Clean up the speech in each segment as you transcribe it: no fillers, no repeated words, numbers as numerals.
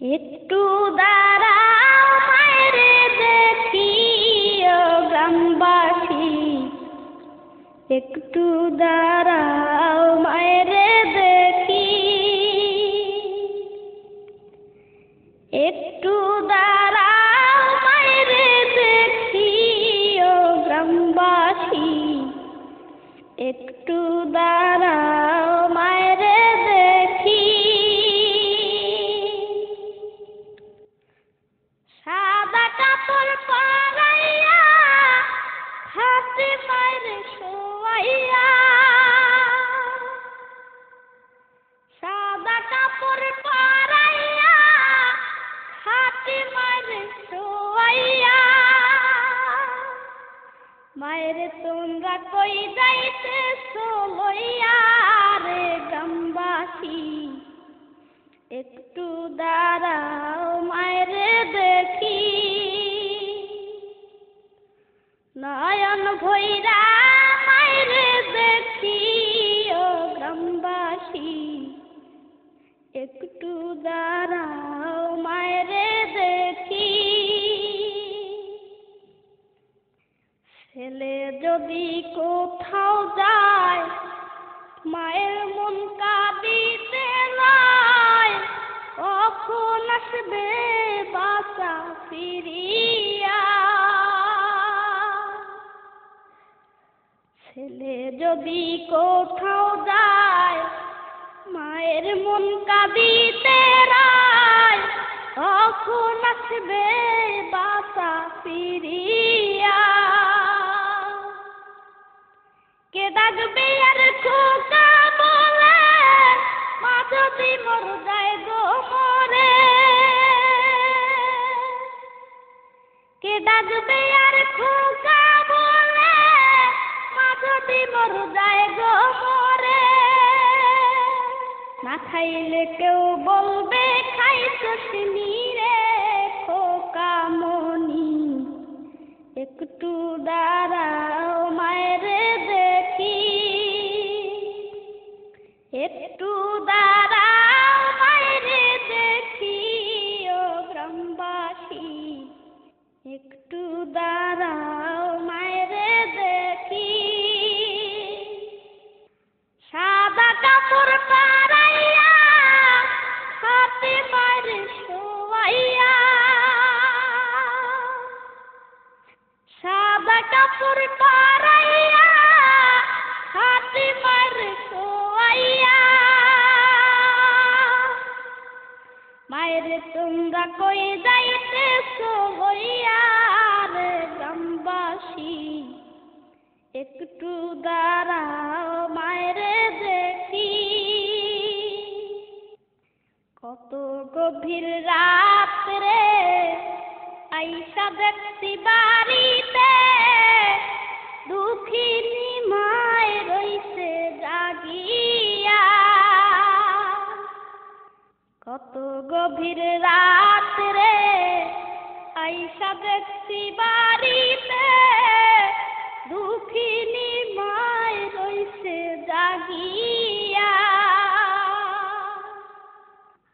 একটু দাঁড়াও মায়েরে দেখি ও গ্রামবাসী, একটু দাঁড়াও মায়েরে দেখি, একটু দাঁড়াও মায়েরে দেখি ও গ্রামবাসী, একটু দাঁড়াও মায়েরে দেখি। সাদা কাপড় পরাইয়া হাতে মায়ের শোয়াইয়া, সাদা কাপড় পরাইয়া হাতে মায়ের শোয়াইয়া, মায়ের তোমরা কই যাইতেছো লইয়া রে গ্রামবাসী, একটু দাঁড়াও মায়েরে দেখি। নয়ন ভৈরা মায়েরে দেখি ও গ্রামবাসী, একটু দাঁড়াও মায়েরে দেখি। ছেলে যদি কোথাও যায় মায়ের মন কাঁদিতে নয়, কখন আসবে বাসা ফিরিয়া। ছেলে যদি কোথাও যায় মায়ের মন কাঁদিতে নয়, কখন আসবে বাসা ফিরিয়া। কে ডাকবে আর খোকা বলে মা যদি মর যায় গো মরে, কে ডাকবে আর খোকা বলে মা যদি মর যায় গো মরে। না খাইলে কেউ বলবে খাইছস রে খোকা মনি, একটু দাঁড়াও মায়েরে দেখি, একটু দাঁড়াও মায়েরে দেখি ও গ্রামবাসী, একটু দাঁড়াও মায়েরে দেখি। সাদা কাপড় পরাইয়া হাতে মায়ের শোয়াইয়া, সাদা কাপড় পরাইয়া হাতে মায়ের শোয়াইয়া, মায়ের তোমরা কই যাইতেছো লইয়া রে গ্রামবাসী, একটু দাঁড়াও মায়েরে দেখি। কত গভীর রাত রে আইসা দেখছি বাড়িতে, দুঃখিনী মায় রইছে জাগিয়া। কত গভীর রাত রে আইসা দেখছি বাড়িতে, দুঃখিনী মায় রইছে জাগিয়া।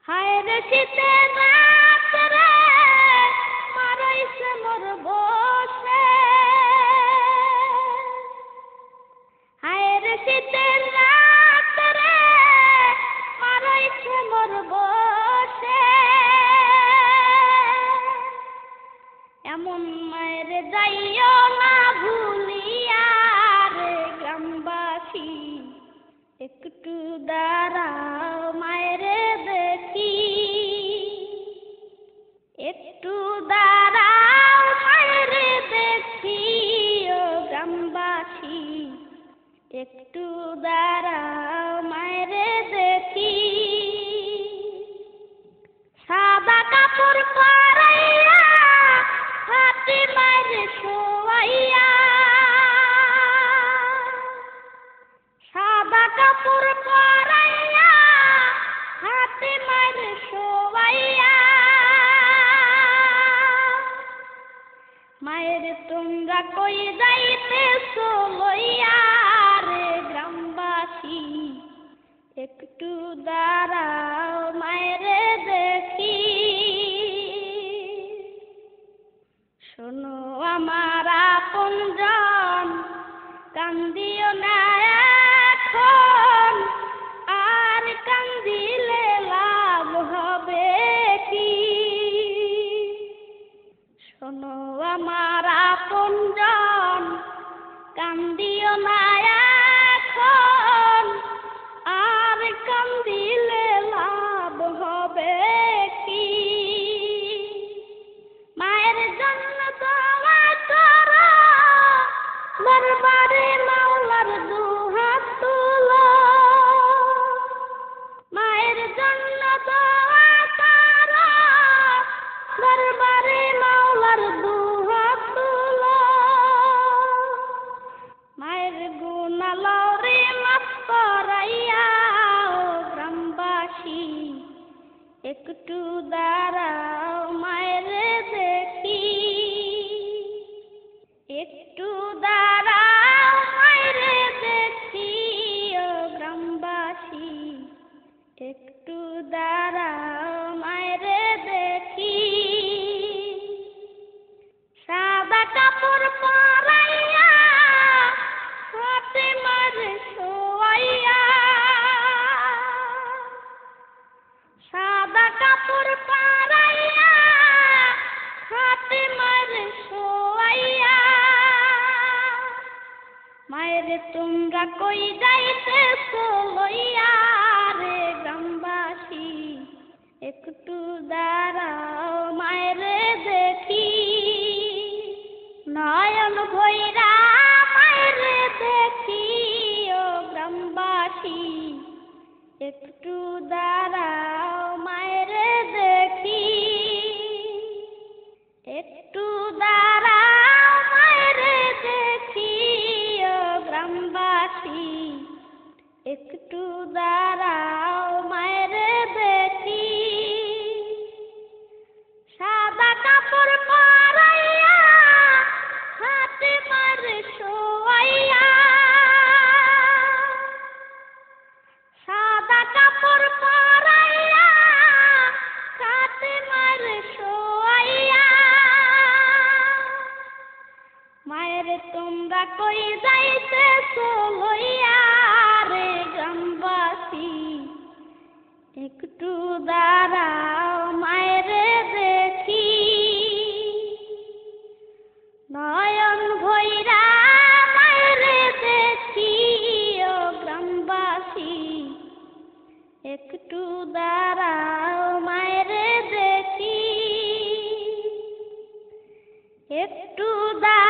হায় রে শীতের রাত রে মা রইছে মোর বসে, হায় রে শীতের রাত রে মা রইছে মোর বসে। এমন মায়ের যাইও না ভুলিয়া রে গ্রামবাসী, একটু দাঁড়াও মায়েরে দেখি, একটু দাঁড়াও মায়েরে দেখি ও গ্রামবাসী, একটু দাঁড়াও মায়েরে দেখি। সাদা কাপড় পরাইয়া হাতে মায়ের শোয়াইয়া, সাদা কাপড় পরাইয়া হাতে মায়ের শোয়াইয়া, মায়ের তোমরা কই যাইতেছো লইয়া রে গ্রামবাসী, একটু দাঁড়াও মায়েরে দেখি। আমার আপনজন, কান্দিও না এখন, আর কান্দিলে লাভ হবে কি? শোনো আমার আপনজন, কান্দিও না এখন, আর কান্দিলে লাভ হবে কি? মায়ের জন্য দোয়া করো, দরবারে মাওলার দুহাত তুলো। মায়ের জন্য দোয়া করো, দরবারে মাওলার দুহাত তুলো। মায়ের গুনাহরে মাফ করাইয়া ও গ্রামবাসী, একটু দাঁড়াও মায়ের দেখি। একটু দাঁড়াও মায়ের দেখি ও গ্রামবাসী, একটু দাঁড়াও মায়ের দেখি। সাদা কাপড় পরাইয়া হাতে মাঝে শোয়াইয়া, সাদা কাপড় পরাইয়া হাতে মাঝে শোয়াইয়া। মায়ের তোমরা কই যাইতেছো লইয়া রে গ্রামবাসী, একটু দাঁড়াও মায়ের দেখি। নয়ন ভৈরা মায়ের দেখি ও গ্রামবাসী, একটু দাঁড়াও মায়ের দেখি। একটু দাঁড়াও মায়ের দেখি ও গ্রামবাসী, একটু দাঁড়াও মায়ের দেখি। সাদা কাপড় পরাইয়া হাতে মারে শোয়াইয়া, সাদা কাপড় পরাইয়া হাতে মারে শোয়াইয়া। মায়ের তোমরা কই যাইতেছো লইয়া রে গ্রামবাসী, একটু দাঁড়াও মায়ের দেখি। নয়ন ভৈরা মায়ের দেখি ও গ্রামবাসী, একটু দাঁড়াও মায়ের দেখি। একটু দাঁড়াও